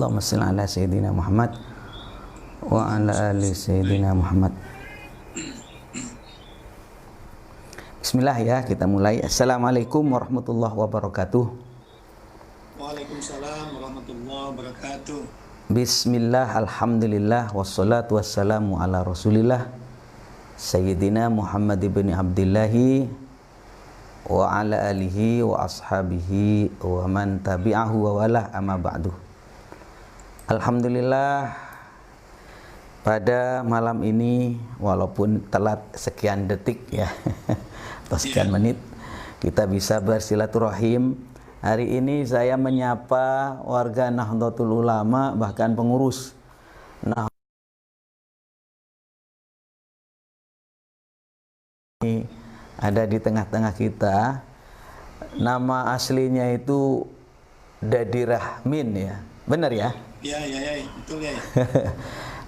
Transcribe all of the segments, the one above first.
Allahumma shalli ala sayyidina Muhammad wa ala ali sayyidina Muhammad. Bismillah ya, kita mulai. Assalamualaikum warahmatullahi wabarakatuh. Waalaikumsalam warahmatullahi wabarakatuh. Bismillah, alhamdulillah, wassalatu wassalamu ala rasulillah Sayyidina Muhammad ibn Abdillahi wa ala alihi wa ashabihi wa man tabi'ahu wa walah, amma ba'du. Alhamdulillah, pada malam ini walaupun telat sekian detik ya atau sekian menit, kita bisa bersilaturahim. Hari ini saya menyapa warga Nahdlatul Ulama, bahkan pengurus ini ada di tengah-tengah kita. Nama aslinya itu Dadi Rahmin ya, benar ya? Ya, betul ya.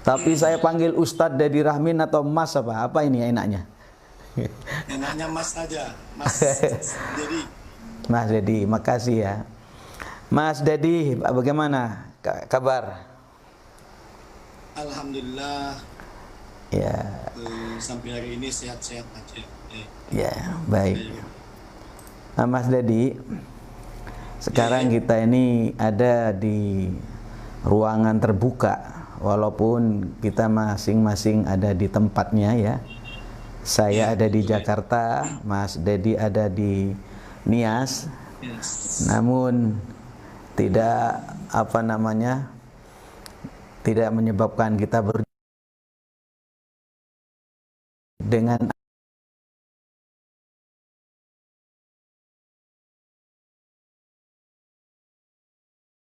Tapi saya panggil Ustadz Dadi Rahmin atau Mas apa? Apa ini enaknya? Enaknya Mas aja, Mas Dedi. Mas Dedi, makasih ya. Mas Dedi, bagaimana kabar? Alhamdulillah. Ya. Sampai hari ini sehat-sehat aja. Ya, baik. Nah, Mas Dedi, sekarang kita ini ada di ruangan terbuka, walaupun kita masing-masing ada di tempatnya ya. Saya ada di Jakarta, Mas Dedi ada di Nias. Namun tidak tidak menyebabkan kita dengan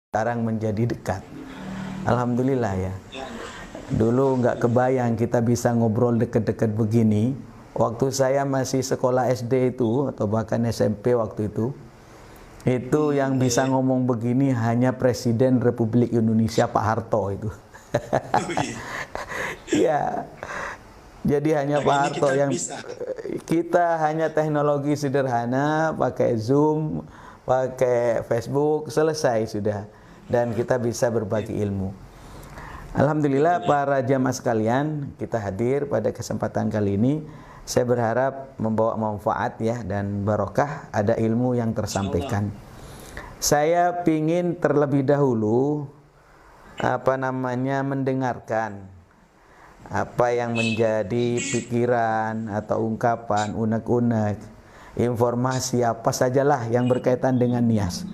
sekarang menjadi dekat. Alhamdulillah ya. Dulu nggak kebayang kita bisa ngobrol deket-deket begini. Waktu saya masih sekolah SD itu, atau bahkan SMP waktu itu yang bisa ngomong begini hanya Presiden Republik Indonesia Pak Harto itu. Iya. Jadi hanya Pak Harto yang kita hanya teknologi sederhana, pakai Zoom, pakai Facebook, selesai sudah, dan kita bisa berbagi ilmu. Alhamdulillah para jamaah sekalian, kita hadir pada kesempatan kali ini. Saya berharap membawa manfaat ya dan barokah, ada ilmu yang tersampaikan. Saya pingin terlebih dahulu mendengarkan apa yang menjadi pikiran atau ungkapan, unek-unek, informasi apa sajalah yang berkaitan dengan Nias.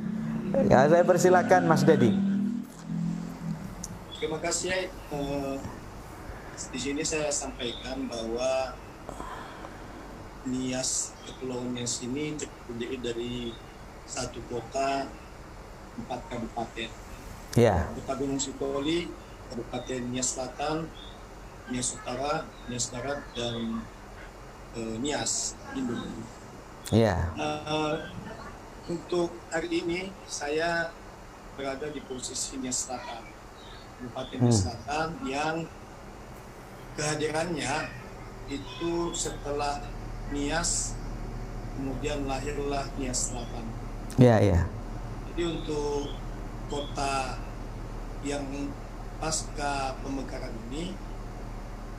Ya, saya persilakan Mas Dedi. Terima kasih. Di sini saya sampaikan bahwa Nias, Kepulauan Nias ini terdiri dari satu kota, 4 kabupaten. Ya. Kota Gunung Sitoli, Kabupaten Nias Selatan, Nias Utara, Nias Barat, dan Nias, Induk. Ya. Untuk hari ini saya berada di posisi Nias Selatan, Kabupaten Nias Selatan, yang kehadirannya itu setelah Nias, kemudian lahirlah Nias Selatan. Ya, ya. Jadi untuk kota yang pasca pemekaran ini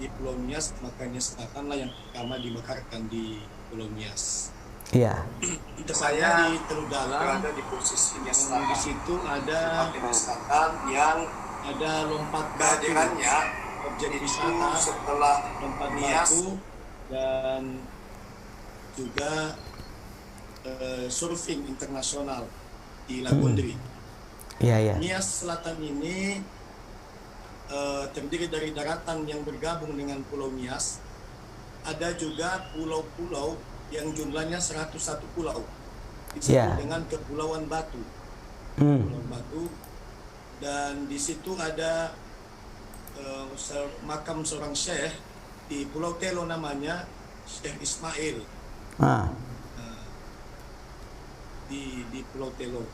di Pulau Nias, maka Nias Selatan lah yang pertama dimekarkan di Pulau Nias. Iya. Saya di Teluk Dalam berada di posisi Nias Selatan. Di situ ada Nias Selatan yang ada lompat kehadirannya objek wisata setelah lompat batu dan juga surfing internasional di Lagundri. Iya, iya. Nias Selatan ini terdiri dari daratan yang bergabung dengan Pulau Nias. Ada juga pulau-pulau yang jumlahnya 101 pulau, disebut dengan Kepulauan Batu. Pulau Batu. Dan di situ ada makam seorang syekh di Pulau Telo, namanya Syekh Ismail. Di Pulau Telo.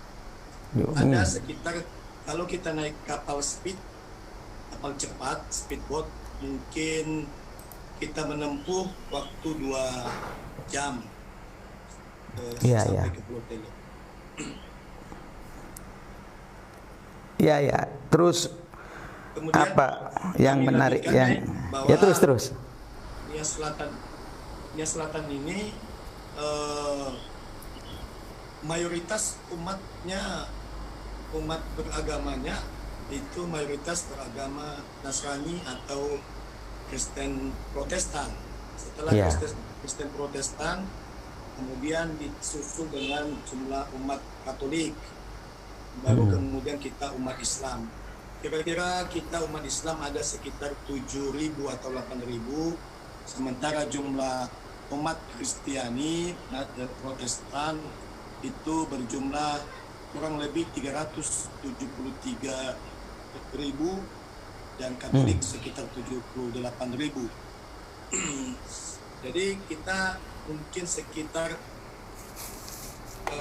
Ada sekitar, kalau kita naik kapal cepat, speedboat, mungkin kita menempuh waktu 2 jam sampai ke Pulau Telo. Iya, ya. Terus Kemudian apa yang kami menarik lanjutkan, yang bahwa ya terus. Nias Selatan ini mayoritas umat beragamanya itu mayoritas beragama Nasrani atau Kristen Protestan. Setelah Kristen Protestan, kemudian disusul dengan jumlah umat Katolik, baru kemudian kita umat Islam. Kira-kira kita umat Islam ada sekitar 7.000 atau 8.000, sementara jumlah umat Kristiani dan Protestan itu berjumlah kurang lebih 373.000 dan Katolik sekitar 78.000. Jadi kita mungkin sekitar 2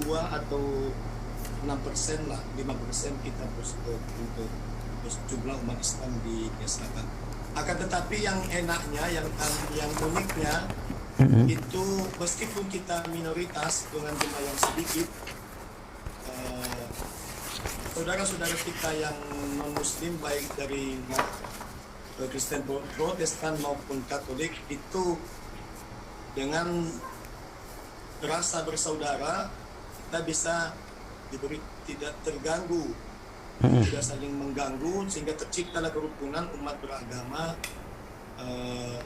atau 6% lah, 5% kita untuk jumlah umat Islam di Selatan. Akan tetapi yang enaknya, yang uniknya itu meskipun kita minoritas dengan jumlah yang sedikit, saudara-saudara kita yang non Muslim baik dari Kristen Protestan maupun Katolik itu dengan rasa bersaudara kita bisa tidak terganggu, tidak saling mengganggu, sehingga terciptalah kerukunan umat beragama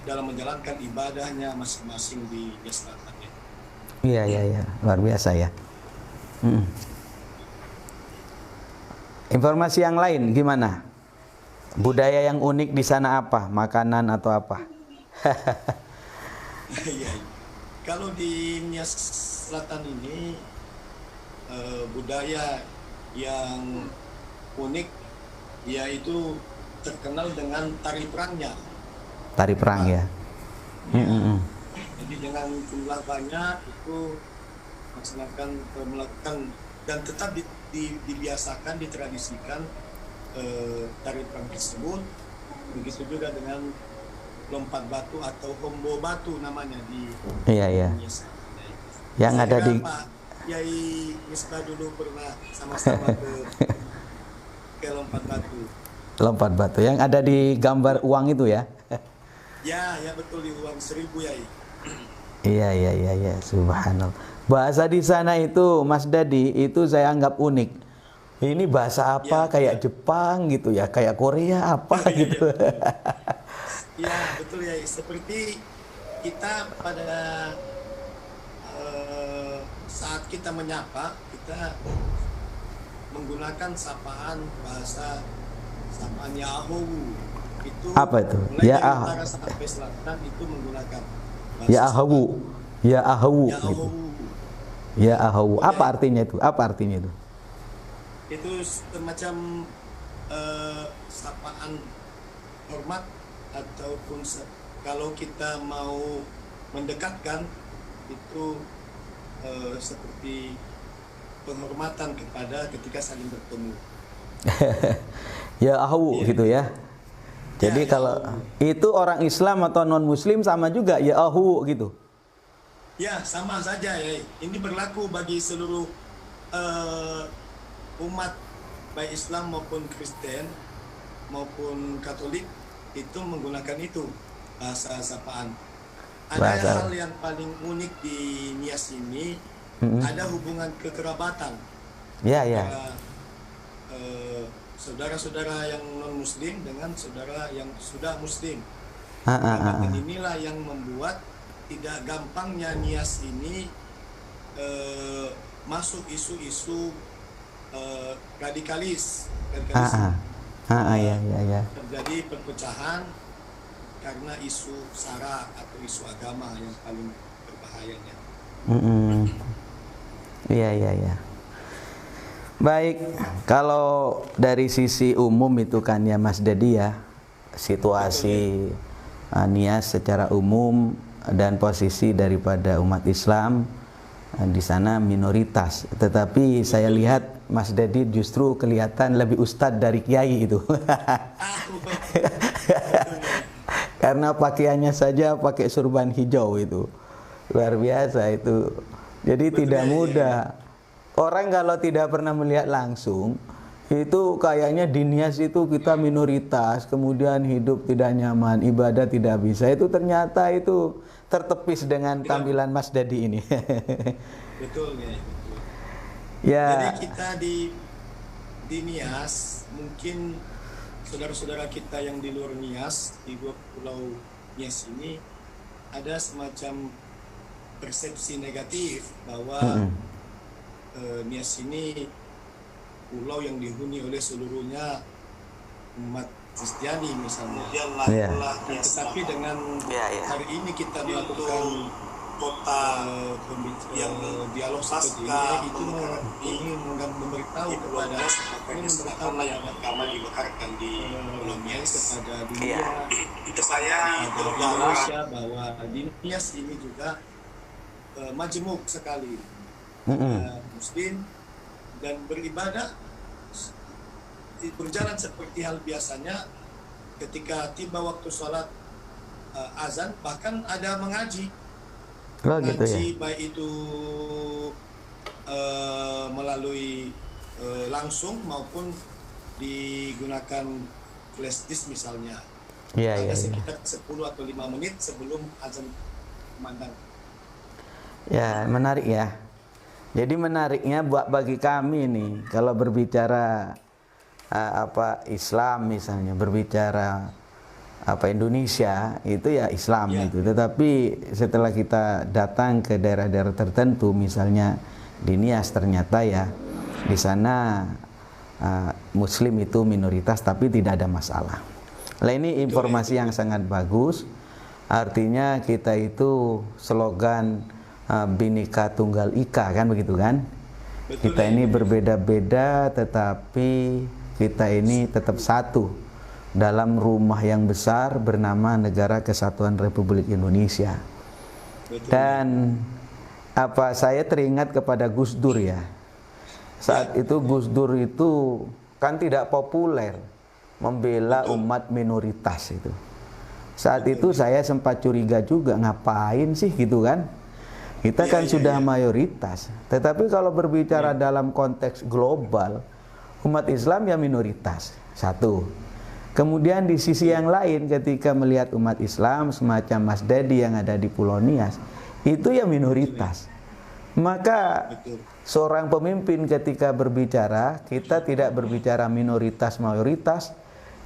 dalam menjalankan ibadahnya masing-masing di Selatan. Iya, luar biasa ya. Informasi yang lain gimana? Budaya yang unik di sana apa? Makanan atau apa? Kalau di Nias Selatan ini budaya yang unik yaitu terkenal dengan tari perangnya. Tari perang ya. Jadi dengan jumlah banyak itu melakukan dan tetap dibiasakan, ditradisikan tari perang tersebut. Begitu juga dengan lompat batu atau hombo batu namanya di Indonesia. Yang ada di Yai Misbah dulu pernah sama-sama ke lompat batu. Lompat batu yang ada di gambar uang itu ya? Ya betul, di uang 1.000 Yai. Iya, subhanallah. Bahasa di sana itu, Mas Dadi, itu saya anggap unik. Ini bahasa apa? Kayak Jepang gitu ya, kayak Korea apa gitu. Ya betul ya, seperti kita pada saat kita menyapa, kita menggunakan bahasa sapaan Yahoo. Itu apa itu? Mulai dari utara sampai selatan itu menggunakan Yahoo. Yahoo. Okay. Apa artinya itu? Itu semacam sapaan hormat, ataupun kalau kita mau mendekatkan itu seperti penghormatan ketika saling bertemu. Yahoo gitu ya. Jadi kalau itu orang Islam atau non Muslim sama juga Yahoo gitu. Ya sama saja ya. Ini berlaku bagi seluruh umat baik Islam maupun Kristen maupun Katolik itu menggunakan itu bahasa sapaan. Ada hal yang paling unik di Nias ini, ada hubungan kekerabatan. Saudara-saudara yang non Muslim dengan saudara yang sudah Muslim. Kekerabatan inilah yang membuat tidak gampangnya Nias ini masuk isu-isu radikalis. Terjadi perpecahan karena isu sara atau isu agama yang paling berbahayanya. Iya. Baik, kalau dari sisi umum itu kan ya Mas Dadi ya, situasi Nias secara umum dan posisi daripada umat Islam di sana minoritas. Tetapi saya lihat Mas Dadi justru kelihatan lebih ustadz dari kiai itu. Karena pakaiannya saja pakai surban hijau itu. Luar biasa itu. Jadi tidak mudah. Orang kalau tidak pernah melihat langsung Itu kayaknya di Nias itu kita minoritas, kemudian hidup tidak nyaman, ibadah tidak bisa. Itu ternyata itu tertepis dengan tampilan Mas Dadi ini. Betul ya. Ya. Jadi kita di Nias, mungkin saudara-saudara kita yang di luar Nias, di dua pulau Nias ini, ada semacam persepsi negatif bahwa Nias ini pulau yang dihuni oleh seluruhnya umat Kristiani misalnya. Tetapi dengan hari ini kita melakukan kota yang dialog seperti ini, itu ingin memberitahu kepada yang agama dibekarkan di pulau Nias kepada dunia, kepada Indonesia, bahwa di Nias ini juga majemuk sekali Muslim dan beribadah berjalan seperti hal biasanya. Ketika tiba waktu sholat azan, bahkan ada mengaji, Gitu ya? baik itu melalui langsung maupun digunakan flash disk misalnya. Ada sekitar 10 atau 5 menit sebelum azan kumandang. Ya, menarik ya. Jadi menariknya bagi kami nih, kalau berbicara Islam misalnya, berbicara Indonesia, itu ya Islam itu. Tetapi setelah kita datang ke daerah-daerah tertentu, misalnya di Nias, ternyata ya di sana Muslim itu minoritas, tapi tidak ada masalah. Nah, ini informasi yang sangat bagus. Artinya kita itu slogan Bhinneka Tunggal Ika, kan begitu kan? Betul, kita ini berbeda-beda, tetapi kita ini tetap satu dalam rumah yang besar bernama Negara Kesatuan Republik Indonesia. Betul. Dan saya teringat kepada Gus Dur ya. Saat itu Gus Dur itu kan tidak populer membela umat minoritas itu. Saat itu saya sempat curiga juga, ngapain sih gitu kan? Kita kan sudah mayoritas. Tetapi kalau berbicara dalam konteks global, umat Islam ya minoritas. Satu. Kemudian di sisi yang lain, ketika melihat umat Islam semacam Mas Dadi yang ada di Pulau Nias, itu ya minoritas. Maka seorang pemimpin ketika berbicara, kita tidak berbicara minoritas mayoritas,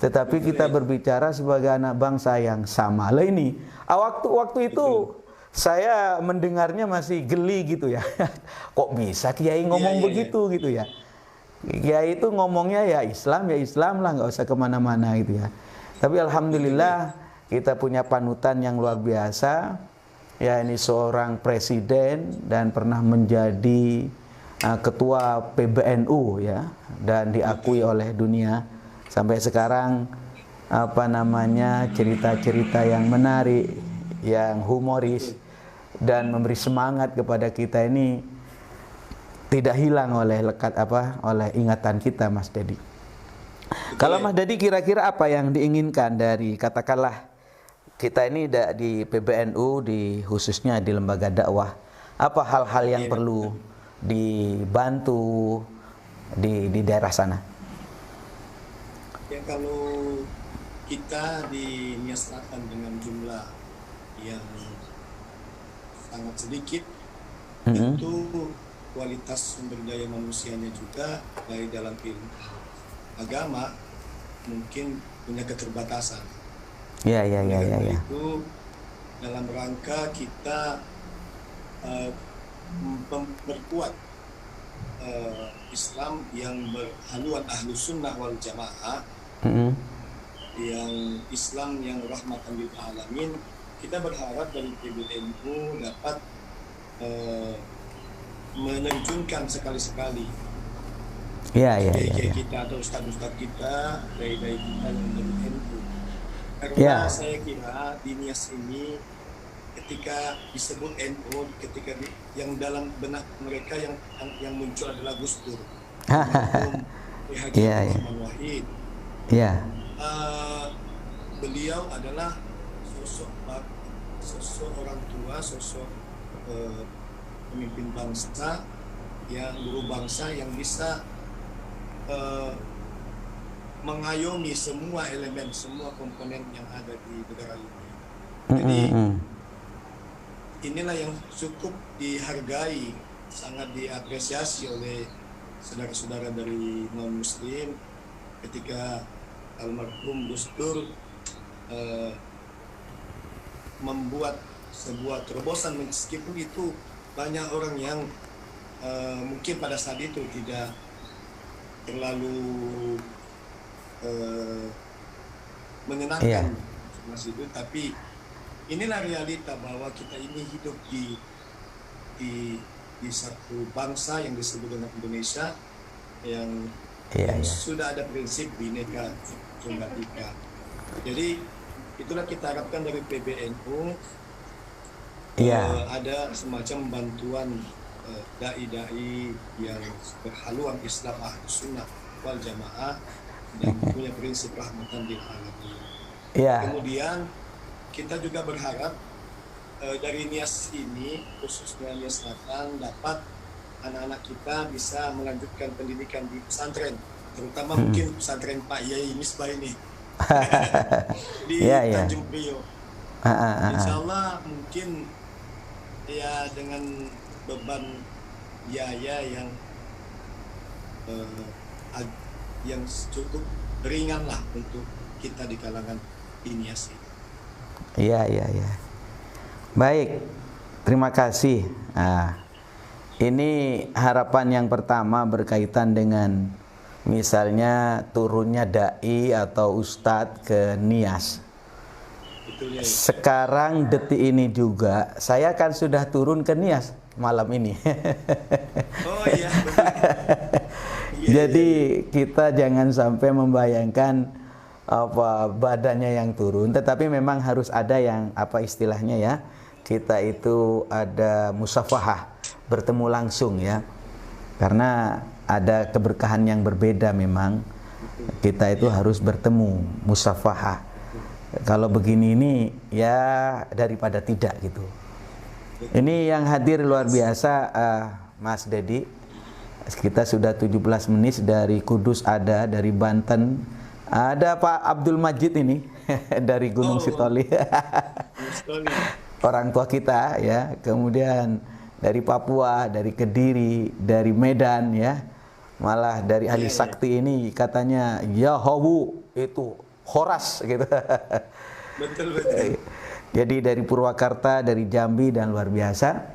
tetapi kita berbicara sebagai anak bangsa yang sama. Lah ini, waktu itu saya mendengarnya masih geli gitu ya. Kok bisa Kiai ngomong begitu gitu ya. Kiai itu ngomongnya ya Islam lah, nggak usah kemana-mana gitu ya. Tapi alhamdulillah kita punya panutan yang luar biasa. Ya, ini seorang presiden dan pernah menjadi ketua PBNU ya, dan diakui oleh dunia. Sampai sekarang cerita-cerita yang menarik, yang humoris dan memberi semangat kepada kita ini tidak hilang oleh oleh ingatan kita, Mas Dadi. Kalau Mas Dadi kira-kira apa yang diinginkan dari, katakanlah kita ini di PBNU, khususnya di lembaga dakwah, apa hal-hal yang perlu dibantu di daerah sana? Ya, kalau kita di Nias Selatan dengan jumlah yang sangat sedikit, tentu kualitas sumber daya manusianya juga baik dalam ilmu agama mungkin punya keterbatasan. Ya. Itu dalam rangka kita memperkuat Islam yang berhaluan Ahlus Sunnah wal Jamaah, yang Islam yang rahmatan lil alamin, kita berharap dari PBNU dapat menerjunkan sekali-sekali kita atau ustadz-ustadz kita, dai-dai kita yang dari NU. Karena saya kira di Nias ini ketika disebut NU, ketika yang dalam benak mereka yang muncul adalah Gus Dur, Muhammad Wahid. Beliau adalah sosok orang tua, sosok pemimpin bangsa, yang guru bangsa yang bisa mengayomi semua elemen, semua komponen yang ada di negara ini. Jadi inilah yang cukup dihargai, sangat diapresiasi oleh saudara-saudara dari non-muslim ketika almarhum Gus Dur membuat sebuah terobosan, meskipun itu banyak orang yang mungkin pada saat itu tidak terlalu menyenangkan informasi itu, tapi inilah realita bahwa kita ini hidup di satu bangsa yang disebut dengan Indonesia yang sudah ada prinsip Bhinneka Tunggal Ika. Jadi itulah kita harapkan dari PBNU, ada semacam bantuan dai-dai yang berhaluan Islam Ahlus Sunnah wal Jamaah dan punya prinsip rahmatan lil alamin. Kemudian kita juga berharap dari Nias ini, khususnya Nias Selatan, dapat anak-anak kita bisa melanjutkan pendidikan di pesantren, terutama mungkin pesantren Pak Yai Misbah ini di Tanjung Priok. Insya Allah mungkin ya dengan beban biaya yang cukup ringan lah untuk kita di kalangan Nias ini. Iya. Baik, terima kasih. Ini harapan yang pertama berkaitan dengan misalnya turunnya dai atau ustadz ke Nias. Sekarang detik ini juga saya kan sudah turun ke Nias malam ini. Oh iya. Jadi kita jangan sampai membayangkan apa badannya yang turun, tetapi memang harus ada yang apa istilahnya ya, kita itu ada musafahah, bertemu langsung ya, karena ada keberkahan yang berbeda. Memang kita itu harus bertemu, musafahah. Kalau begini ini ya daripada tidak gitu. Ini yang hadir luar biasa, Mas Dedi. Kita sudah 17 menit dari Kudus, ada dari Banten, ada Pak Abdul Majid ini dari Gunung Sitoli. Orang tua kita ya. Kemudian dari Papua, dari Kediri, dari Medan ya. Malah dari ahli sakti ini katanya Yahawu itu Horas gitu. Betul. Jadi dari Purwakarta, dari Jambi, dan luar biasa.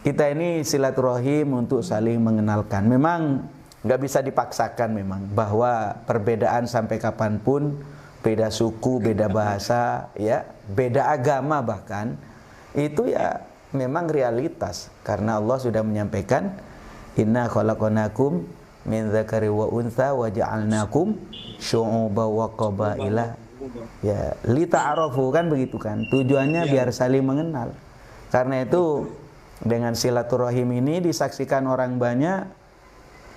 Kita ini silaturahim untuk saling mengenalkan. Memang nggak bisa dipaksakan memang bahwa perbedaan sampai kapanpun, beda suku, beda bahasa, ya, beda agama bahkan, itu ya memang realitas. Karena Allah sudah menyampaikan, Inna khalaqnakum min dzakari wa untha wa ja'alnakum syu'uban wa qabaila. Ya, li ta'arafu, kan begitu kan. Tujuannya biar saling mengenal. Karena itu dengan silaturahim ini disaksikan orang banyak,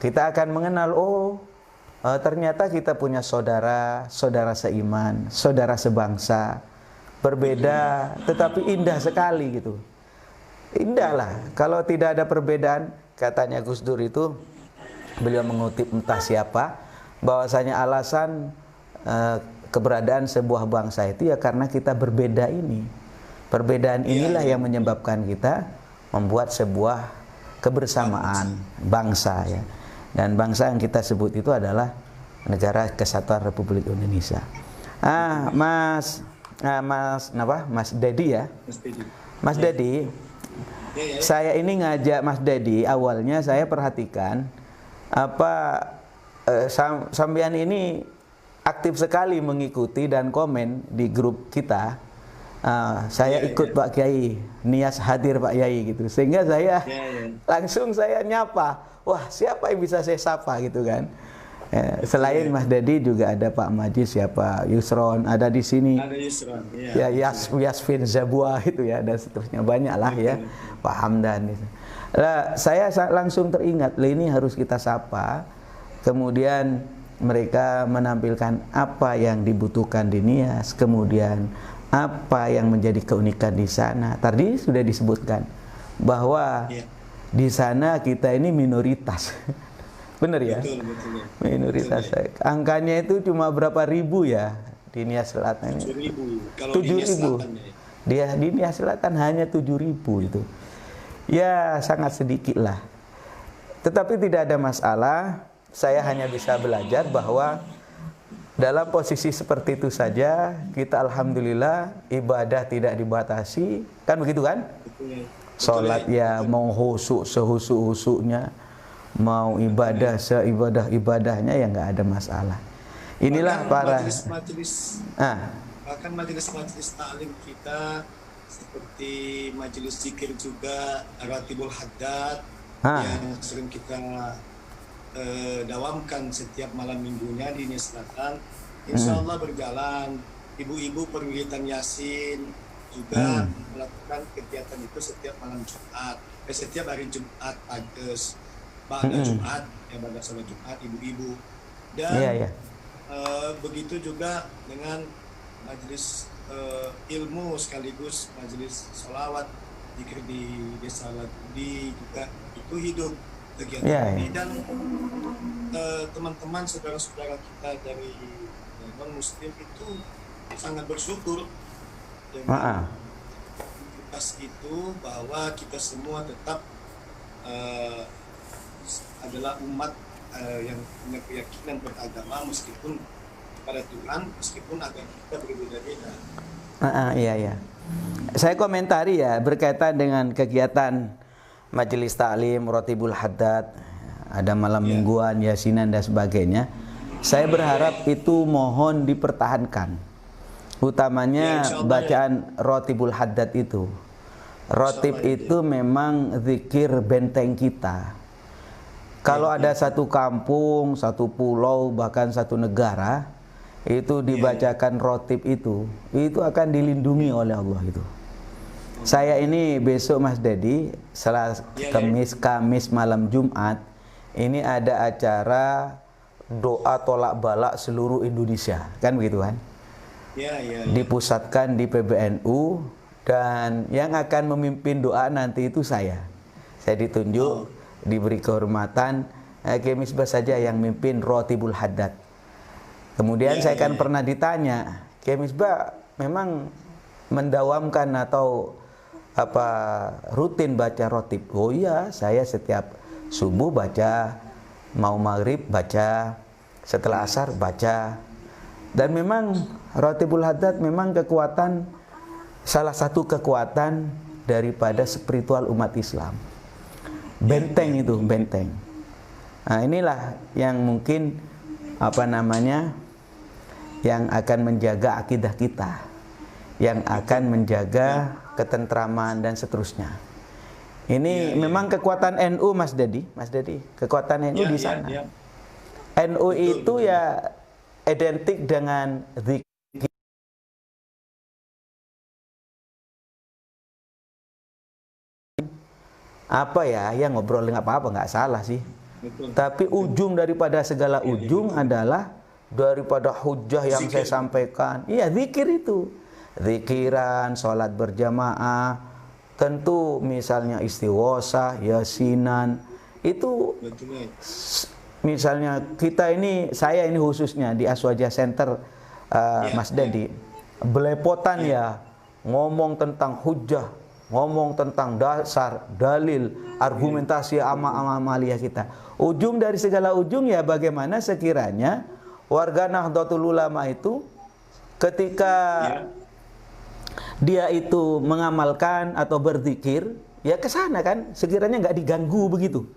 kita akan mengenal, ternyata kita punya saudara seiman, saudara sebangsa, berbeda tetapi indah sekali gitu. Indah lah, kalau tidak ada perbedaan. Katanya Gus Dur itu, beliau mengutip entah siapa, bahwasanya alasan keberadaan sebuah bangsa itu ya karena kita berbeda ini. Perbedaan inilah yang menyebabkan kita membuat sebuah kebersamaan bangsa ya. Dan bangsa yang kita sebut itu adalah Negara Kesatuan Republik Indonesia. Mas Dedi ya. Mas Dedi, saya ini ngajak Mas Dedi, awalnya saya perhatikan sampean ini aktif sekali mengikuti dan komen di grup kita. Saya ikut Pak Kiai, Nias hadir Pak Kiai gitu. Sehingga saya langsung saya nyapa. Wah, siapa yang bisa saya sapa gitu kan. Selain Mas Dedi juga ada Pak Majid, siapa Yusron ada di sini. Ada Yusron, ya. Yasfin Zabua itu ya, dan seterusnya banyak lah ya. Pak Hamdan itu. Saya langsung teringat, ini harus kita sapa. Kemudian mereka menampilkan apa yang dibutuhkan di Nias, kemudian apa yang menjadi keunikan di sana. Tadi sudah disebutkan bahwa di sana kita ini minoritas. Bener ya? Betul, betul. Minoritas. Angkanya itu cuma berapa ribu ya di Nia Selatan? 7.000. Kalau di 7.000. Nia Selatan ya. Dia di Nia Selatan hanya 7.000 itu. Ya sangat sedikit lah. Tetapi tidak ada masalah. Saya hanya bisa belajar bahwa dalam posisi seperti itu saja kita alhamdulillah ibadah tidak dibatasi. Kan begitu kan? Betul. Sholat ya mau husuk sehusuk-husuknya, mau ibadah seibadah-ibadahnya ya nggak ada masalah. Inilah para bahkan majelis-majelis taklim kita seperti majelis zikir juga Ratibul Haddad yang sering kita dawamkan setiap malam minggunya di Nia Selatan, insya Allah berjalan. Ibu-ibu perwilitan Yasin juga melakukan kegiatan itu setiap malam Jumat, setiap hari Jumat pada Jumat, pada sholat Jumat ibu-ibu. Dan begitu juga dengan majelis ilmu sekaligus majelis sholawat zikir di desa Ladudi juga itu hidup kegiatan ini. Dan teman-teman saudara-saudara kita dari non-muslim itu sangat bersyukur dengan aktivitas itu, bahwa kita semua tetap adalah umat yang punya keyakinan beragama meskipun pada Tuhan, meskipun agama kita berbeda-beda. Iya. Saya komentari ya berkaitan dengan kegiatan majelis taklim, Ratibul Haddad, ada malam mingguan, yasinan dan sebagainya. Saya berharap itu mohon dipertahankan. Utamanya bacaan Ratibul Haddad itu. Ratib itu memang zikir benteng kita. Kalau ada satu kampung, satu pulau, bahkan satu negara itu dibacakan ratib itu akan dilindungi oleh Allah itu. Saya ini besok Mas Dedi, Kamis malam Jumat, ini ada acara doa tolak balak seluruh Indonesia, kan begitu kan? Dipusatkan di PBNU, dan yang akan memimpin doa nanti itu saya ditunjuk, diberi kehormatan. Kiai Misbah saja yang mimpin Ratibul Haddad. Kemudian saya kan pernah ditanya, Kiai Misbah memang mendawamkan atau rutin baca ratib? Oh iya, saya setiap subuh baca, mau maghrib baca, setelah asar baca. Dan memang Ratibul Haddad memang salah satu kekuatan daripada spiritual umat Islam. Benteng itu, benteng. Nah, inilah yang mungkin yang akan menjaga akidah kita, yang akan menjaga ketentraman dan seterusnya. Ini memang kekuatan NU, Mas Dedi, kekuatan NU di sana. NU itu ya identik dengan zikir. Ya ngobrol nggak apa-apa, nggak salah sih. Tapi ujung daripada segala ujung adalah daripada hujah yang saya sampaikan. Iya, zikir itu. Zikiran, sholat berjamaah, tentu misalnya istighosah, yasinan, itu misalnya saya ini khususnya di Aswaja Center, Mas Dedi, belepotan ya, ngomong tentang hujah, ngomong tentang dasar, dalil, argumentasi amaliyah kita. Ujung dari segala ujung ya bagaimana sekiranya warga Nahdlatul Ulama itu ketika dia itu mengamalkan atau berzikir, ya ke sana kan, sekiranya nggak diganggu begitu,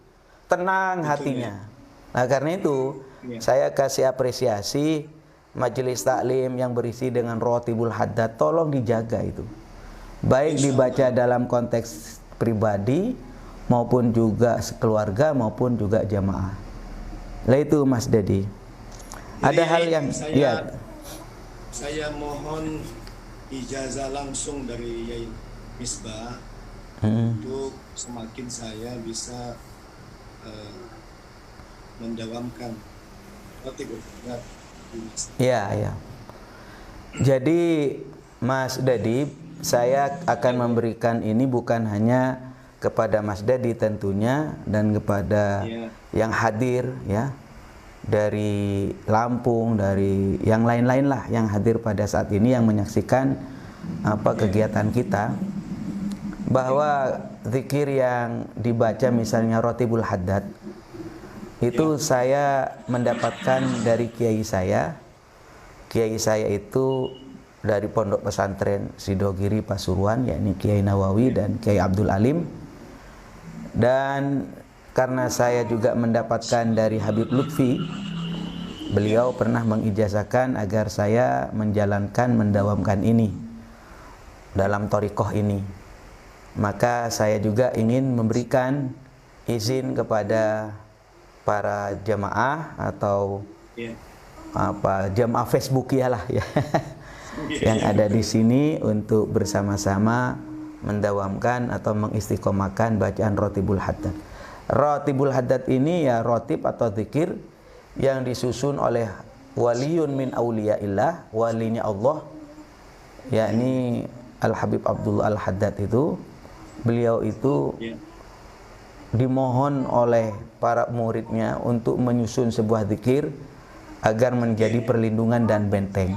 tenang hatinya. Nah karena itu saya kasih apresiasi majelis taklim yang berisi dengan Ratibul Haddad, tolong dijaga itu. Baik dibaca dalam konteks pribadi maupun juga keluarga maupun juga jamaah. Lah itu Mas Dedi. Ada hal yang saya mohon ijazah langsung dari Yai Misbah untuk semakin saya bisa mendawamkan Ratibul Haddad. Ya. Jadi Mas Dedi, saya akan memberikan ini bukan hanya kepada Mas Dadi tentunya, dan kepada yang hadir ya, dari Lampung, dari yang lain-lain lah yang hadir pada saat ini yang menyaksikan kegiatan kita, bahwa zikir yang dibaca misalnya Rotibul Haddad itu saya mendapatkan dari kiai saya. Kiai saya itu dari Pondok Pesantren Sidogiri Pasuruan, yakni Kiai Nawawi dan Kiai Abdul Alim. Dan karena saya juga mendapatkan dari Habib Lutfi, beliau pernah mengijazahkan agar saya menjalankan, mendawamkan ini dalam thariqah ini. Maka saya juga ingin memberikan izin kepada para jamaah atau jamaah Facebook ya yang ada di sini untuk bersama-sama mendawamkan atau mengistiqomahkan bacaan Rotibul Haddad. Rotibul Haddad ini ya rotib atau zikir yang disusun oleh waliyun min auliyaillah, walinya Allah, yakni Al-Habib Abdullah Al-Haddad itu. Beliau itu dimohon oleh para muridnya untuk menyusun sebuah zikir agar menjadi perlindungan dan benteng.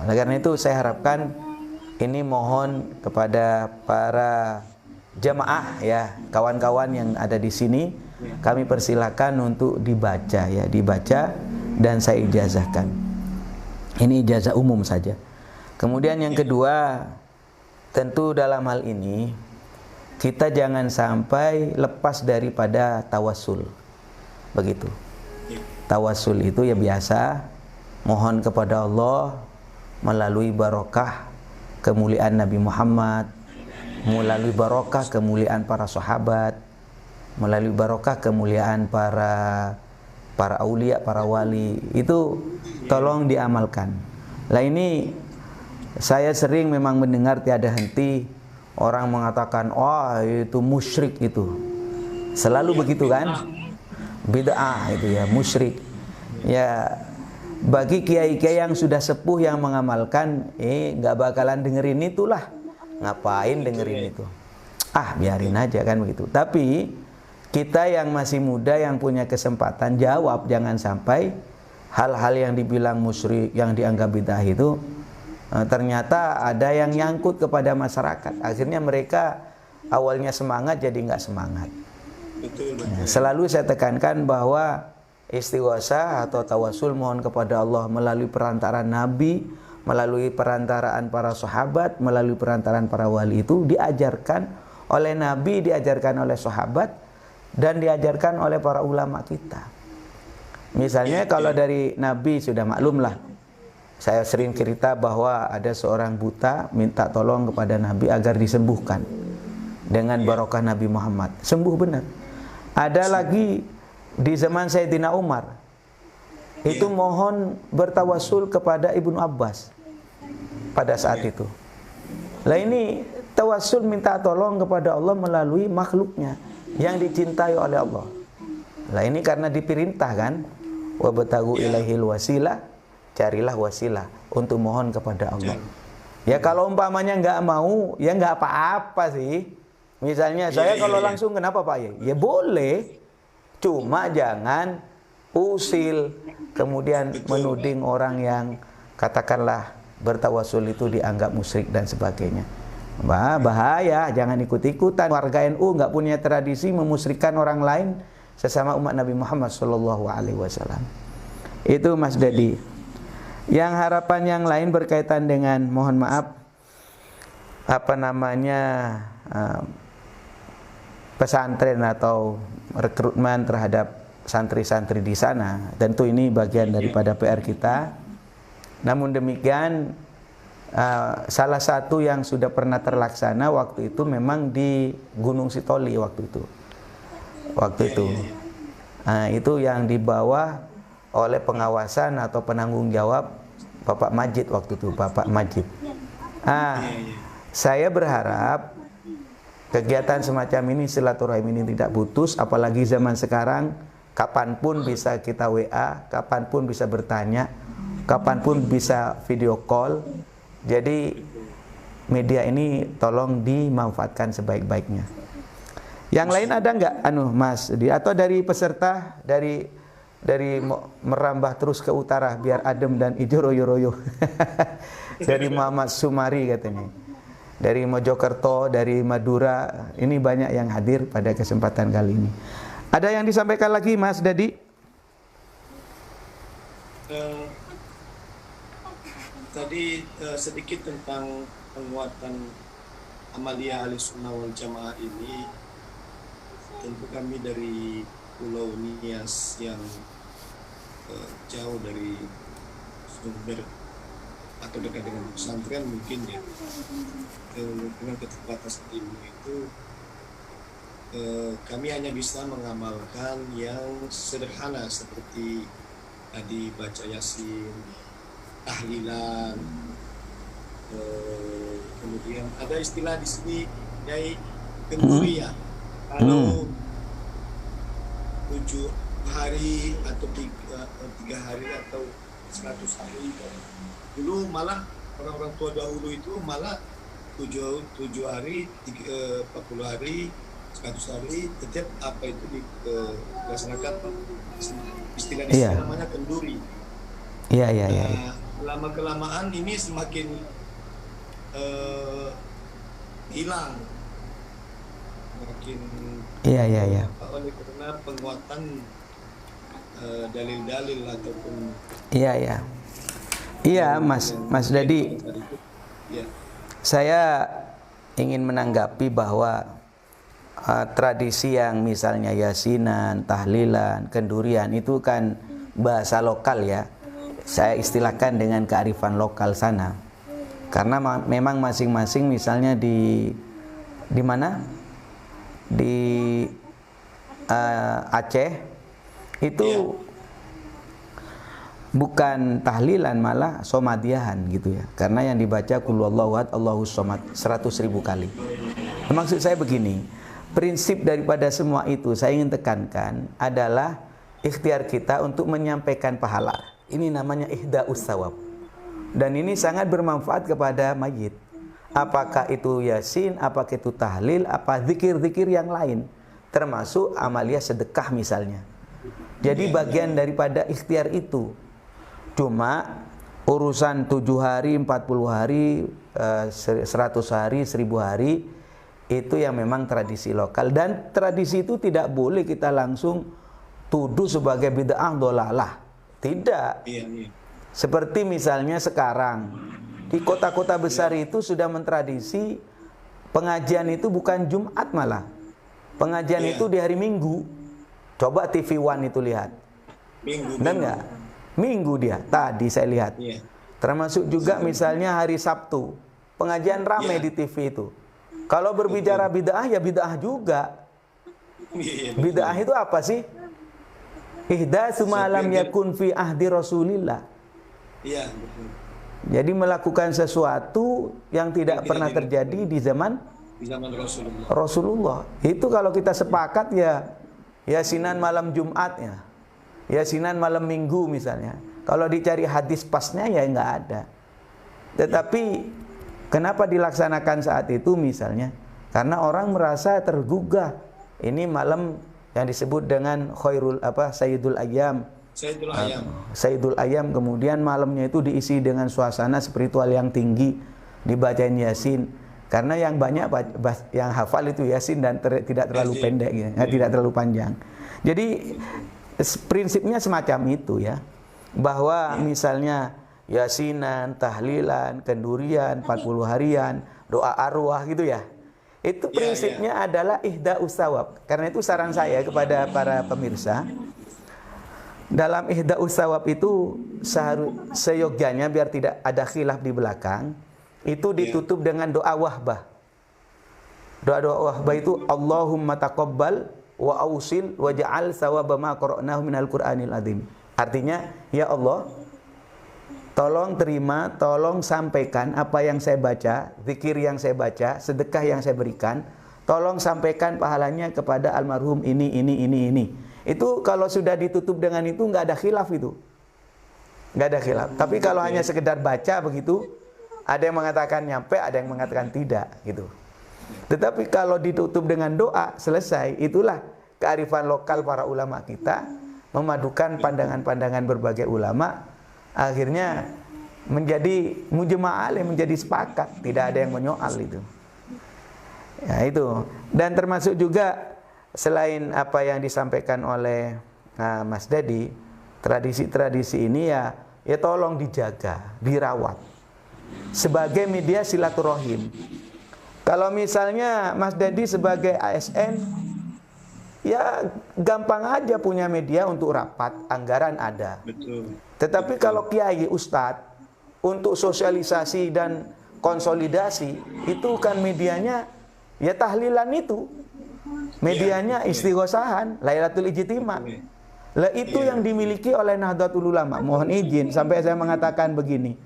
Oleh karena itu saya harapkan ini mohon kepada para jamaah ya, kawan-kawan yang ada di sini, kami persilakan untuk dibaca ya, dibaca dan saya ijazahkan. Ini ijazah umum saja. Kemudian yang kedua, tentu dalam hal ini kita jangan sampai lepas daripada tawassul. Begitu. Tawassul itu ya biasa mohon kepada Allah melalui barokah kemuliaan Nabi Muhammad, melalui barokah kemuliaan para sahabat, melalui barokah kemuliaan para aulia, para wali. Itu tolong diamalkan. Lah ini saya sering memang mendengar tiada henti orang mengatakan, "Wah, itu musyrik itu." Selalu begitu kan? Bid'ah itu ya, musyrik. Ya, bagi kiai-kiai yang sudah sepuh yang mengamalkan, nggak bakalan dengerin itulah. Ngapain dengerin itu? Biarin aja kan begitu. Tapi kita yang masih muda yang punya kesempatan jawab, jangan sampai hal-hal yang dibilang musyrik, yang dianggap bid'ah itu ternyata ada yang nyangkut kepada masyarakat. Akhirnya mereka awalnya semangat jadi nggak semangat. Betul. Selalu saya tekankan bahwa istighosah atau tawasul mohon kepada Allah melalui perantaraan Nabi, melalui perantaraan para sahabat, melalui perantaraan para wali itu diajarkan oleh Nabi, diajarkan oleh sahabat, dan diajarkan oleh para ulama kita. Misalnya kalau dari Nabi sudah maklum lah. Saya sering cerita bahwa ada seorang buta minta tolong kepada Nabi agar disembuhkan dengan barokah Nabi Muhammad. Sembuh benar. Ada lagi di zaman Sayyidina Umar, itu mohon bertawasul kepada Ibnu Abbas pada saat itu. Lah ini tawasul minta tolong kepada Allah melalui makhluknya yang dicintai oleh Allah. Lah ini karena diperintah kan, wabtagu ilaihil wasilah, carilah wasilah untuk mohon kepada Allah. Ya kalau umpamanya nggak mau, ya nggak apa-apa sih. Misalnya saya kalau langsung kenapa Pak Ye? Ya boleh, cuma jangan usil kemudian menuding orang yang katakanlah bertawasul itu dianggap musyrik dan sebagainya. Bahaya, jangan ikut-ikutan. Warga NU nggak punya tradisi memusyrikkan orang lain sesama umat Nabi Muhammad SAW. Itu Mas Dadi. Yang harapan yang lain berkaitan dengan mohon maaf pesantren atau rekrutmen terhadap santri-santri di sana. Tentu ini bagian daripada PR kita. Namun demikian salah satu yang sudah pernah terlaksana waktu itu memang di Gunung Sitoli waktu itu. Itu yang dibawa oleh pengawasan atau penanggung jawab Bapak Majid waktu itu, Bapak Majid. Saya berharap kegiatan semacam ini, silaturahim ini tidak putus, apalagi zaman sekarang, kapanpun bisa kita WA, kapanpun bisa bertanya, kapanpun bisa video call. Jadi media ini tolong dimanfaatkan sebaik-baiknya. Yang lain ada nggak, Mas? Atau dari peserta dari merambah terus ke utara biar adem dan hijau royo-royo. Dari Muhammad Sumari katanya. Dari Mojokerto, dari Madura, ini banyak yang hadir pada kesempatan kali ini. Ada yang disampaikan lagi, Mas Dadi? Tadi sedikit tentang penguatan Amaliyah Ahlussunnah wal Jamaah ini. Tentu kami dari Pulau Nias yang jauh dari sumber atau dekat dengan pesantren mungkin ya, dengan keterbatasan ilmu itu kami hanya bisa mengamalkan yang sederhana seperti tadi baca Yasin, tahlilan, kemudian ada istilah di sini yaitu kenduri ya. Kalau 7 hari atau 3 hari atau 100 hari, dulu malah orang-orang tua dahulu itu malah 7 hari, 40 hari, 100 hari, setiap apa itu dilaksanakan istilah namanya kenduri. Iya. Lama kelamaan ini semakin hilang, semakin oleh karena penguatan dalil-dalil ataupun Mas Dadi. Ya. Saya ingin menanggapi bahwa tradisi yang misalnya yasinan, tahlilan, kendurian itu kan bahasa lokal ya. Saya istilahkan dengan kearifan lokal sana. Karena memang masing-masing misalnya di mana? Di Aceh itu bukan tahlilan, malah somadiyahan gitu ya. Karena yang dibaca qul huwallahu ahad Allahus somad 100.000 kali. Maksud saya begini, prinsip daripada semua itu saya ingin tekankan adalah ikhtiar kita untuk menyampaikan pahala. Ini namanya ihda'us tsawab. Dan ini sangat bermanfaat kepada mayit. Apakah itu yasin, apakah itu tahlil, apa zikir-zikir yang lain, termasuk amaliyah sedekah misalnya. Jadi bagian daripada ikhtiar itu. Cuma urusan 7 hari, 40 hari, 100 hari, 1000 hari, itu yang memang tradisi lokal. Dan tradisi itu tidak boleh kita langsung tuduh sebagai bid'ah dhalalah. Tidak. Seperti misalnya sekarang di kota-kota besar itu sudah mentradisi pengajian itu bukan Jumat, malah pengajian itu di hari Minggu. Coba TV One itu lihat. Dan enggak? Minggu dia. Tadi saya lihat. Termasuk juga misalnya hari Sabtu. Pengajian ramai di TV itu. Kalau berbicara bid'ah ya bid'ah juga. Bid'ah itu apa sih? Ihdatsu ma lam yakun fi ahdi Rasulillah. Jadi melakukan sesuatu yang tidak pernah terjadi di zaman Rasulullah. Itu kalau kita sepakat ya yasinan malam Jumat ya. Yasinan malam Minggu misalnya. Kalau dicari hadis pasnya ya enggak ada. Tetapi kenapa dilaksanakan saat itu misalnya? Karena orang merasa tergugah. Ini malam yang disebut dengan Sayyidul Ayyam. Sayyidul Ayyam, kemudian malamnya itu diisi dengan suasana spiritual yang tinggi, dibacain Yasin. Karena yang banyak yang hafal itu Yasin dan tidak terlalu pendek ya, tidak terlalu panjang. Jadi prinsipnya semacam itu ya. Bahwa misalnya Yasinan, tahlilan, kendurian, 40 harian, doa arwah gitu ya. Itu prinsipnya adalah ihda'us tsawab. Karena itu saran saya kepada para pemirsa, dalam ihda'us tsawab itu seyogyanya biar tidak ada khilaf di belakang, itu ditutup dengan doa wahbah. Doa-doa wahbah itu Allahumma taqabbal wa ausil wa ja'al tsawaba ma qara'nahu minal Qur'anil azim. Artinya, ya Allah, tolong terima, tolong sampaikan apa yang saya baca, zikir yang saya baca, sedekah yang saya berikan. Tolong sampaikan pahalanya kepada almarhum ini. Itu kalau sudah ditutup dengan itu nggak ada khilaf itu. Nggak ada khilaf. Tapi kalau hanya sekedar baca begitu, ada yang mengatakan nyampe, ada yang mengatakan tidak gitu. Tetapi kalau ditutup dengan doa, selesai. Itulah kearifan lokal para ulama kita, memadukan pandangan-pandangan berbagai ulama, akhirnya menjadi mujma' alaih, menjadi sepakat, tidak ada yang menyoal itu. Ya itu. Dan termasuk juga selain apa yang disampaikan oleh Mas Dadi, tradisi-tradisi ini ya tolong dijaga, dirawat sebagai media silaturahim. Kalau misalnya Mas Dadi sebagai ASN, ya gampang aja punya media untuk rapat, anggaran ada. Betul. Tetapi kalau kiai, ustadz, untuk sosialisasi dan konsolidasi, itu kan medianya ya tahlilan itu. Medianya istighosahan, Lailatul Ijtima. Lah itu yang dimiliki oleh Nahdlatul Ulama. Mohon izin sampai saya mengatakan begini.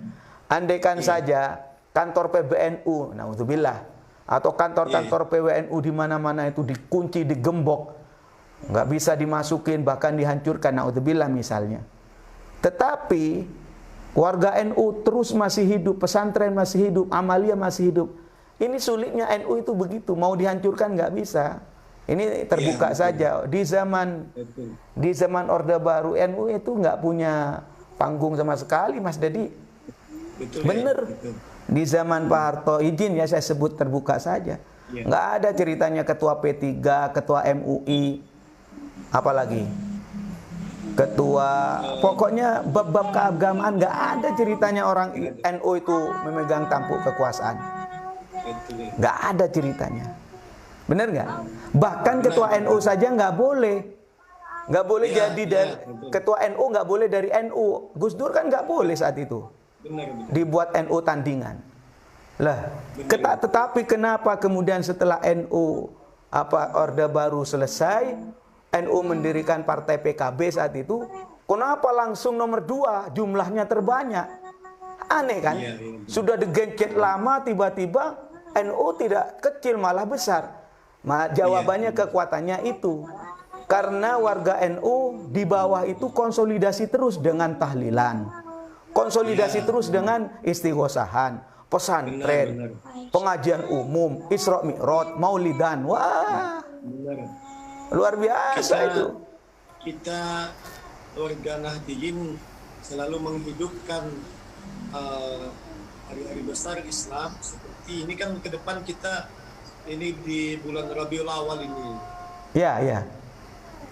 Andaikan saja kantor PBNU, naudzubillah, atau kantor-kantor PWNU di mana-mana itu dikunci, digembok, nggak bisa dimasukin, bahkan dihancurkan, naudzubillah misalnya. Tetapi warga NU terus masih hidup, pesantren masih hidup, amalia masih hidup. Ini sulitnya NU itu begitu, mau dihancurkan nggak bisa. Ini terbuka saja. Di zaman Orde Baru NU itu nggak punya panggung sama sekali, Mas Dadi. Bener. Di zaman Pak Harto, izin ya saya sebut terbuka saja. Nggak ada ceritanya ketua P3, ketua MUI, apalagi ketua, pokoknya bab-bab keagamaan nggak ada ceritanya orang NU itu memegang tampuk kekuasaan. Nggak ada ceritanya. Bener nggak? Bahkan ketua NU saja nggak boleh jadi dari ketua NU, nggak boleh dari NU. Gus Dur kan nggak boleh saat itu. Dibuat NU tandingan. Lah, tetapi kenapa kemudian setelah NU Orde Baru selesai, NU mendirikan partai PKB saat itu, kenapa langsung nomor 2, jumlahnya terbanyak? Aneh kan? Sudah digencet lama, tiba-tiba NU tidak kecil malah besar. Jawabannya kekuatannya itu. Karena warga NU di bawah itu konsolidasi terus dengan tahlilan. Konsolidasi terus dengan istighosahan, pesantren, pengajian umum, Isra Mi'raj, Maulidan. Wah. Luar biasa itu. Kita warga Nahdliyin selalu menghidupkan hari-hari besar Islam seperti ini kan, ke depan kita ini di bulan Rabiul Awal ini. Ya, ya.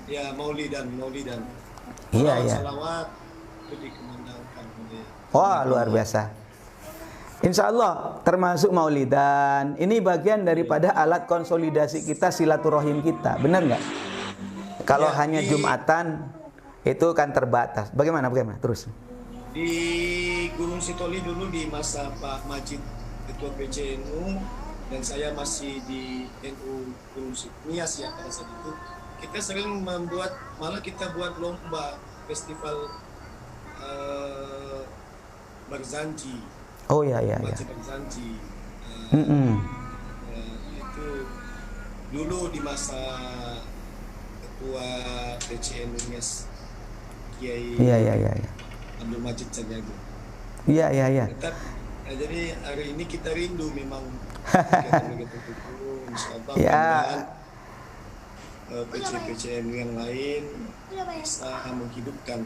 Ya, Maulidan. Iya, iya. Salawat itu dikumandangkan. Wah, luar biasa. Insya Allah termasuk Maulidan. Ini bagian daripada alat konsolidasi kita, silaturahim kita. Benar nggak? Kalau hanya Jumatan itu kan terbatas. Bagaimana? Terus. Di Gunung Sitoli dulu di masa Pak Majid Ketua PCNU dan saya masih di NU Gunung Nias ya pada saat itu, kita sering membuat, malah kita buat lomba festival Barzanji. Oh ya. Baca Barzanji. Itu dulu di masa Ketua PCNU Nias Kiai Abdul Majid Sanyago. Iya. Jadi hari ini kita rindu memang PCNU yang lain bisa menghidupkan.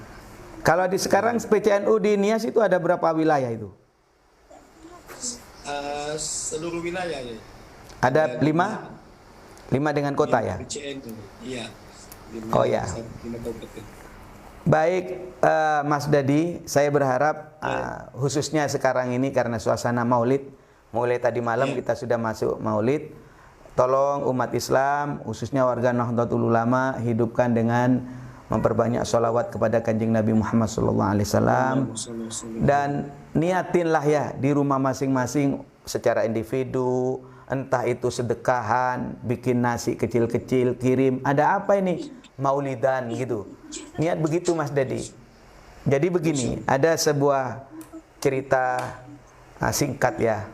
Kalau di sekarang PCNU di Nias itu ada berapa wilayah itu? Seluruh wilayah ya. Ada 5 dengan kota ya? PCNU, iya. Oh ya. Baik, Mas Dadi, saya berharap khususnya sekarang ini karena suasana Maulid, mulai tadi malam kita sudah masuk Maulid. Tolong umat Islam, khususnya warga Nahdlatul Ulama, hidupkan dengan memperbanyak sholawat kepada Kanjeng Nabi Muhammad SAW, dan niatinlah ya di rumah masing-masing secara individu, entah itu sedekahan, bikin nasi kecil-kecil, kirim. Ada apa ini? Maulidan gitu. Niat begitu Mas Dadi. Jadi begini, ada sebuah cerita singkat ya.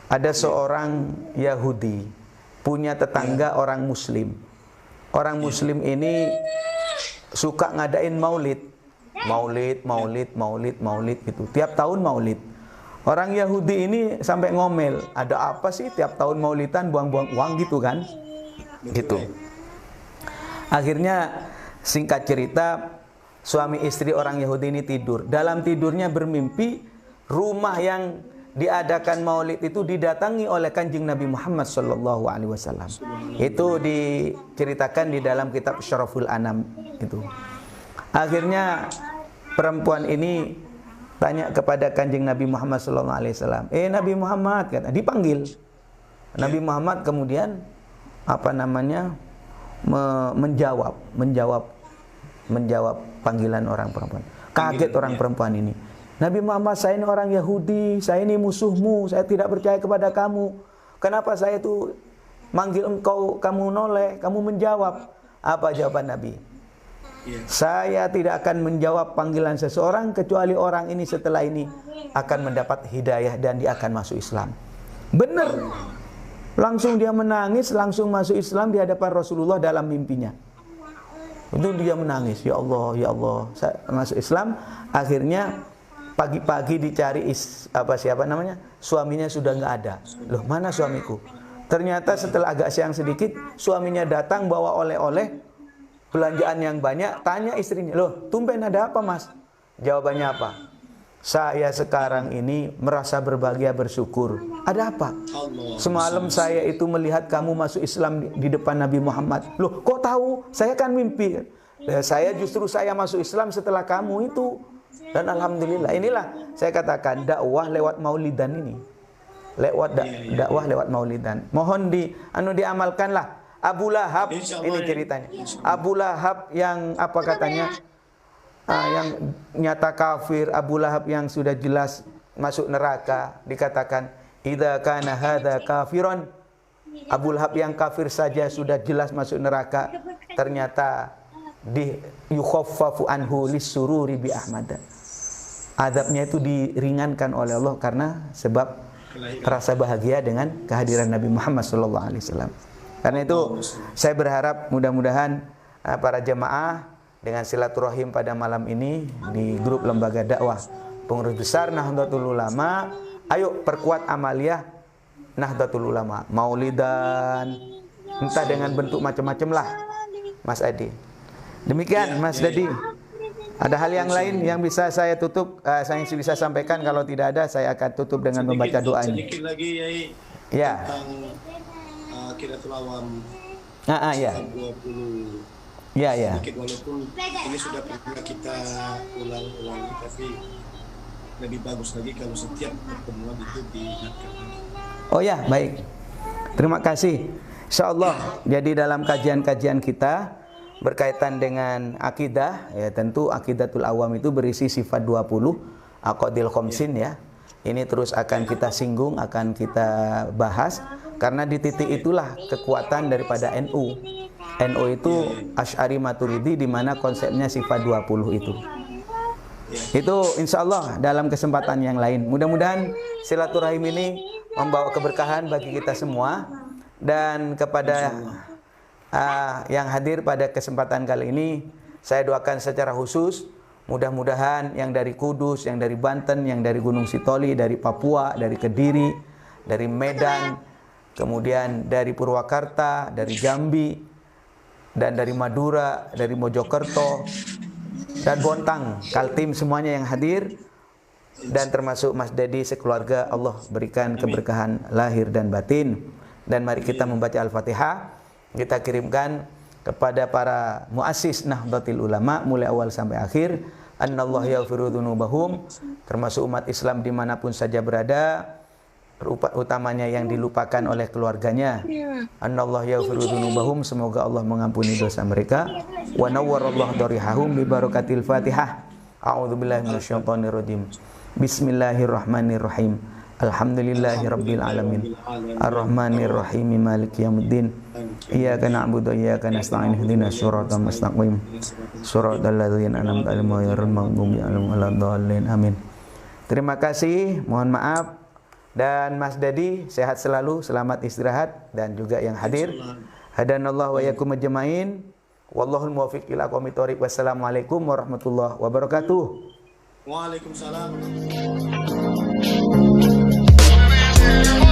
Ada seorang Yahudi punya tetangga orang Muslim. Orang Muslim ini suka ngadain maulid gitu. Tiap tahun maulid. Orang Yahudi ini sampai ngomel, ada apa sih tiap tahun maulidan buang-buang uang gitu kan? Gitu. Akhirnya singkat cerita, suami istri orang Yahudi ini tidur. Dalam tidurnya bermimpi rumah yang diadakan maulid itu didatangi oleh Kanjeng Nabi Muhammad sallallahu alaihi wasallam. Itu diceritakan di dalam kitab Syaraful Anam itu. Akhirnya perempuan ini tanya kepada Kanjeng Nabi Muhammad sallallahu alaihi wasallam, Nabi Muhammad, kata, dipanggil. Nabi Muhammad kemudian menjawab panggilan orang perempuan. Kaget orang perempuan ini. Nabi Muhammad, saya ini orang Yahudi, saya ini musuhmu, saya tidak percaya kepada kamu. Kenapa saya itu manggil engkau, kamu noleh, kamu menjawab? Apa jawaban Nabi? Saya tidak akan menjawab panggilan seseorang kecuali orang ini setelah ini akan mendapat hidayah dan dia akan masuk Islam. Benar. Langsung dia menangis, langsung masuk Islam di hadapan Rasulullah dalam mimpinya. Itu dia menangis, ya Allah, saya masuk Islam. Akhirnya pagi-pagi dicari suaminya sudah nggak ada. Loh, mana suamiku? Ternyata setelah agak siang sedikit, suaminya datang bawa oleh-oleh, belanjaan yang banyak. Tanya istrinya, loh, tumben ada apa, Mas? Jawabannya apa? Saya sekarang ini merasa berbahagia, bersyukur. Ada apa? Semalam saya itu melihat kamu masuk Islam di depan Nabi Muhammad. Loh, kok tahu? Saya kan mimpi. Saya masuk Islam setelah kamu itu. Dan alhamdulillah, inilah saya katakan dakwah lewat maulidan ini. Dakwah lewat maulidan. Mohon diamalkanlah. Abu Lahab, ini ceritanya. Abu Lahab yang apa katanya? Yang nyata kafir, Abu Lahab yang sudah jelas masuk neraka, dikatakan idza kana hadza kafiron. Abu Lahab yang kafir saja sudah jelas masuk neraka, ternyata yukhaffafu anhu lisururi bi Ahmad. Adabnya itu diringankan oleh Allah karena sebab rasa bahagia dengan kehadiran Nabi Muhammad SAW. Karena itu saya berharap mudah-mudahan para jemaah dengan silaturahim pada malam ini di grup lembaga dakwah pengurus besar Nahdlatul Ulama, ayo perkuat amaliyah Nahdlatul Ulama, maulidan, entah dengan bentuk macam-macam lah, Mas Adi. Demikian Mas Dadi. Ada hal yang lain yang bisa saya tutup, saya bisa sampaikan. Kalau tidak ada, saya akan tutup dengan membaca doanya. Sedikit lagi, Yai, ya. Tentang Aqidatul Awam. Ya. 20. Ya. Sedikit, walaupun ini sudah pernah kita ulang-ulangi, tapi lebih bagus lagi kalau setiap pertemuan itu diingatkan. Oh ya, baik. Terima kasih. Insyaallah. Jadi dalam kajian-kajian kita berkaitan dengan akidah, ya tentu Aqidatul Awam itu berisi sifat 20 aqdil khamsin ya. Ini terus akan kita singgung, akan kita bahas karena di titik itulah kekuatan daripada NU. NU itu Asy'ari Maturidi di mana konsepnya sifat 20 itu. Itu insyaallah dalam kesempatan yang lain. Mudah-mudahan silaturahim ini membawa keberkahan bagi kita semua dan kepada yang hadir pada kesempatan kali ini, saya doakan secara khusus mudah-mudahan yang dari Kudus, yang dari Banten, yang dari Gunung Sitoli, dari Papua, dari Kediri, dari Medan, kemudian dari Purwakarta, dari Jambi, dan dari Madura, dari Mojokerto, dan Bontang, Kaltim, semuanya yang hadir, dan termasuk Mas Dedi sekeluarga, Allah berikan keberkahan lahir dan batin. Dan mari kita membaca Al-Fatihah. Kita kirimkan kepada para muassis Nahdlatul Ulama mulai awal sampai akhir. Annallahu yaghfiru dzunubahum, termasuk umat Islam dimanapun saja berada, utamanya yang dilupakan oleh keluarganya. Annallahu yaghfiru dzunubahum, semoga Allah mengampuni dosa mereka. Wa nawwarallahu darihahum bi barakatil Fatihah. A'udzubillahi minasyaitonir rajim. Bismillahirrahmanirrahim. Alhamdulillahirabbil alamin. Arrahmanir rahim, maliki yaumiddin. Iyyaka na'budu wa iyyaka nasta'in. Ihdinas siratal mustaqim. Shiratal ladzina an'amta 'alaihim ghairil maghdubi 'alaihim waladdallin. Amin. Terima kasih, mohon maaf. Dan Mas Dadi sehat selalu, selamat istirahat dan juga yang hadir. Hadanallahu wa iyyakum ajmain. Wallahul muwaffiq ila aqwamit thoriq. Wassalamualaikum warahmatullahi wabarakatuh. Waalaikumsalam. Bye.